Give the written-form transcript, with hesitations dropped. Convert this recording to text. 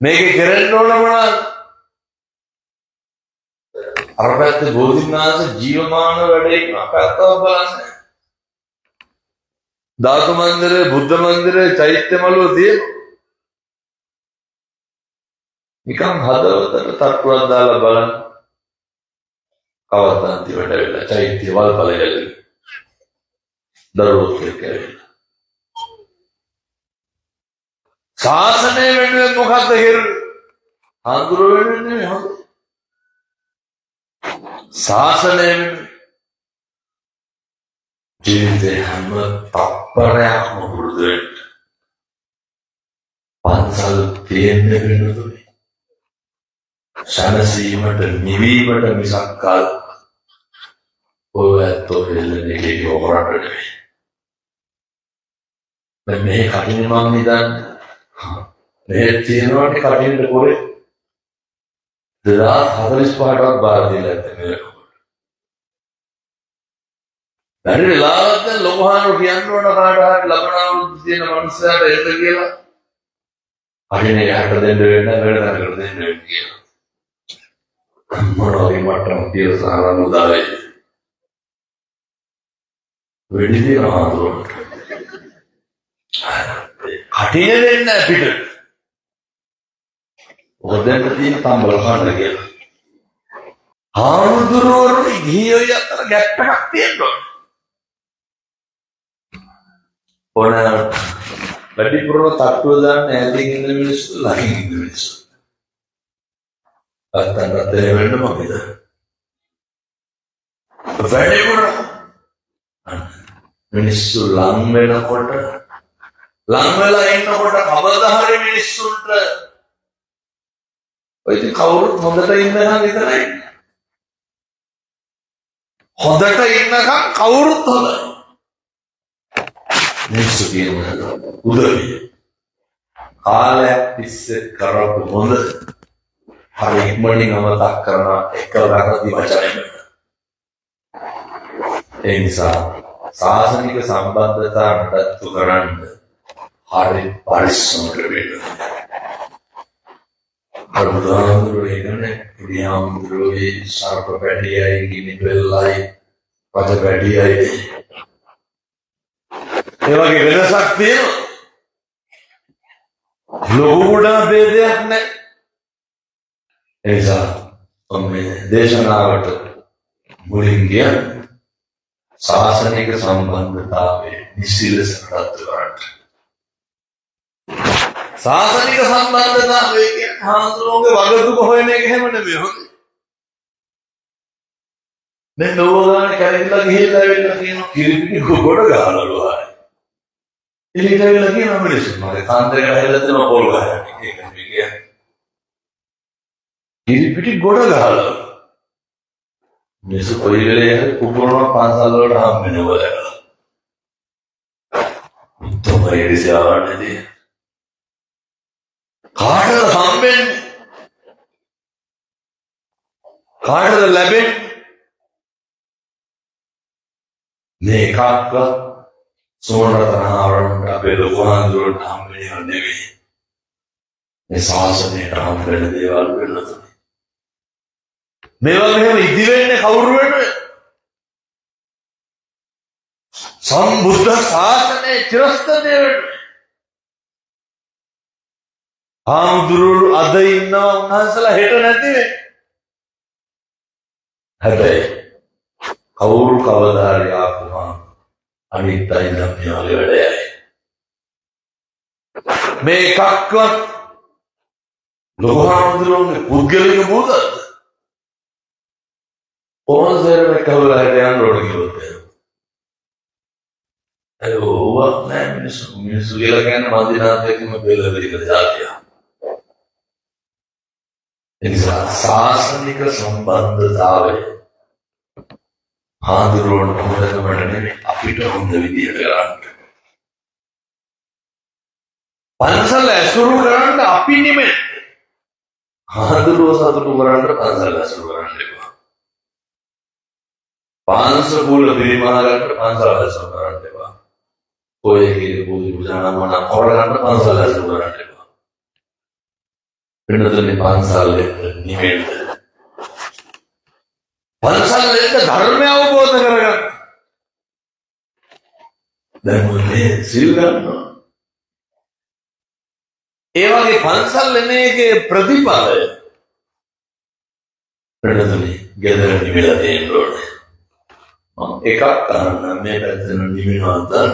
මේකේ කරන්න ඕන මොනවද? අර පැත්තේ බෝධිනාථ ජීවමාන වැඩේ අපත්තව බලන්න. ධාතු මන්දිරේ, බුද්ධ මන්දිරේ, චෛත්‍ය මළුව තියෙන. නිකන් හදවතට තට්ටුවක් දාලා බලන්න. කවදාන්ති වැඩ වෙලා චෛත්‍ය වල්පල ගැලවි. දරුවෝ කියලා. ශාසනය වෙනුවෙන් මොකද්ද කෙරුවේ? හඳුර වෙනුවෙන් නෙමෙයි හඳුර. ශාසනය වෙනුවෙන් ජීවිතේ හැම තප්පරයක්ම පුරුදු වෙන්න. පන්සල් තියෙන්නේ වෙනුවෙන්. සනසීමට නිවීමට මිසක් කල් ඔයත්ෝ වෙලෙන්නේ යෝරට නෙවෙයි. දැන් මේ කටින් මම නිදන් මේ තියෙනවාට කටින්ට පොරේ 2045ක් බාර දීලා තියෙනවා. බැරි වෙලාවත් ලොකහානෝ කියන්න ඕන කාට හරි ලබනාවුරුදු තියෙන මනුස්සයාට එන්න කියලා. අරිනේ යට දෙන්න වෙන්න වෙනදාකට දෙන්න වෙන්න කියලා. මොනවගේ මට්ටම් කියලා සාරාම උදාවේ. වෙඩි දෙනවා හඳුරන්න. කටින දෙන්න පිට. ඔතෙන්ට තියෙන තම්බල කන්න කියලා. ආමුදුරෝරු ගියෝ යතර ගැප් එකක් තියෙනවා. ඕන වැඩිපුරම තට්ටුව දාන්න ඈතින් ඉන්න මිනිස්සු ළඟින් ඉන්න මිනිස්සු. අත්තන්ට වෙන්න මොකද? වැඩිපුර මිනිස්සු ලං වෙනකොට ලං වෙලා ඉන්නකොට කවදා හරි මිනිස්සුන්ට ඔය ඉතින් කවුරුත් හොඳට ඉන්නකම් විතරයි. හොඳට ඉන්නකම් කවුරුත් හොඳයි. මිනිස්සු කියන උදවිය කාලයක් තිස්සේ කරපු හොඳ හරි ඉක්මනින් අමතක කරන එක වැරදි වචනයක්. ඒ නිසා සාසනික සම්බන්ධතා නඩත්තු කරන්න හරි පරිස්සමට වෙන්න. අරුදාඳුරේ කියන්නේ ඉදියාඳුරේ සර්ප පැටියයි ගිනි බෙල්ලයි පද පැටියයි ඒ වගේ වෙනසක් තියෙනවා. ලොකු කුඩා ભેදයක් නැහැ. ඒ නිසා මේ දේශනාවට මුලින් ගිය ශාසනික සම්බන්ධතාවයේ නිසිලස නඩත්තු කරන්න. ශාසනික සම්බන්ධතාවය කියන්නේ හාමුදුරුවෝගේ වගතුක හොයන එක හැම නෙමෙයි හොඳ. දැන් නෝවාන කැරකිලා ගිහිල්ලා වෙන්න කියන කිරිපිටි ගොඩ ගහනලු ආයි. එළියට වෙලා කියන මිනිස්සු මගේ කාන්දරේ ගහලා දෙන පොල් ගහනවා. ඒක නෙමෙයි කියන්නේ. කිරිපිටි ගොඩ ගහලා. මිනිස්සු කොයි වෙලේ හරි කුපුරන පන්සල් වලට හම් වෙනවා දැකලා. තමයි ඉරිසියාවන්නේදී. කාටද හම්බෙන්නේ? කාටද ලැබෙන්නේ? මේ එකක්වත් සෝනරතනාවරන්ට අපේ ලොකු හාමුදුරුවන්ට හම්බෙන්නේ නෙවෙයි. මේ ශාසනයට හම්බෙන දේවල් වෙනතුනේ. මේවා මෙහෙම ඉදි වෙන්නේ කවුරු වෙනුවෙන්ද? සම්බුද්ධ ශාසනයේ චිරස්ථානය වෙනුවෙන්. හාමුදුරුවෝ අද ඉන්නවා උන්වහන්සේලා හෙට නැති වෙයි. හැබැයි කවුරු කවදා හරි ආපුහම අනිත් අය නම් යාළුවෝ වැඩයයි. මේ එකක්වත් ලොකු හාමුදුරුවෝගේ පුද්ගලික මොහොතද? ඕනසරම කවුරුහරි යන්න ඕන කිව්වොත් ඕවා නෑ මිනිස්සු කියලා කියන්නේ මන්දිනාථයෙක්ම බෙල්ලවලික જાතිය. එනිසා ශාසනික සම්බන්ධතාවය හාමුදුරුවෝට හොඳකමට නෙමෙයි අපිට හොඳ විදියට කරන්න. පන්සල ඇසුරු කරන්න අපි නෙමෙයි. හාමුදුරුවෝ සතුටු කරන්න පන්සල ඇසුරු කරන්න එපා. පාංශකූල පිරිමහා ගන්න පන්සල ඇසුරු කරන්න එපා. ඔය කියන බුදුරජාණන් වහන්සේ කරගන්න පන්සල ඇසුරු කරන්න එපා. පින්නතුනි පන්සල් එන්න නිවෙන්න. පන්සල් එන්න ධර්මය අවබෝධ කරගන්න. දැන් මේ සිල් ගන්නවා. ඒ වගේ පන්සල් එන එකේ ප්‍රතිඵලය පින්නතුනි ගෙදර නිවිලා තියෙන්න ඕනේ. එකක් අහන්න මේ පැත්තෙන් නිවෙනවා